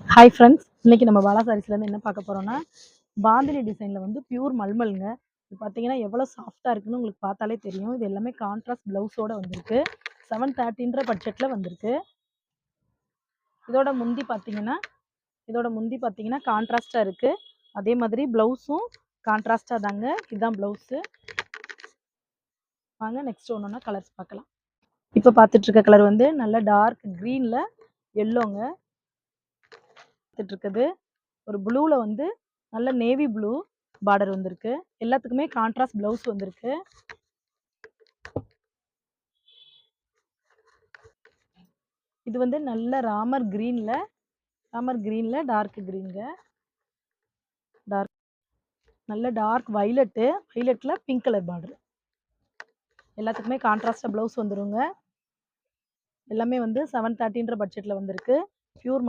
Hi friends, இன்னைக்கு நம்ம பாலா சாரீஸ்லேருந்து என்ன பார்க்க போகிறோம்னா, பாந்தினி டிசைனில் வந்து பியூர் மல்மல்ங்க. இது பார்த்தீங்கன்னா எவ்வளோ சாஃப்டாக இருக்குன்னு உங்களுக்கு பார்த்தாலே தெரியும். இது எல்லாமே கான்ட்ராஸ்ட் ப்ளவுஸோட வந்திருக்கு. 730ன்ற பட்ஜெட்டில் வந்திருக்கு. இதோட முந்தி பார்த்தீங்கன்னா கான்ட்ராஸ்டாக இருக்குது. அதே மாதிரி ப்ளவுஸும் கான்ட்ராஸ்டாக தாங்க. இதுதான் ப்ளவுஸு. வாங்க நெக்ஸ்ட் ஒன்று கலர்ஸ் பார்க்கலாம். இப்போ பார்த்துட்டு இருக்க கலர் வந்து நல்ல டார்க் க்ரீனில் எல்லோங்க. பார்த்துட்டு இருக்குது ஒரு ப்ளூவில் வந்து நல்ல நேவி ப்ளூ பார்டர் வந்திருக்கு. எல்லாத்துக்குமே கான்ட்ராஸ்ட் ப்ளவுஸ் வந்திருக்கு. இது வந்து நல்ல ராமர் கிரீன்ல டார்க் கிரீனுங்க. நல்ல டார்க் வைலட்ல பிங்க் கலர் பார்டர். எல்லாத்துக்குமே கான்ட்ராஸ்டா ப்ளவுஸ் வந்துருங்க. எல்லாமே வந்து 730ன்ற பட்ஜெட்ல வந்திருக்கு. பியூர்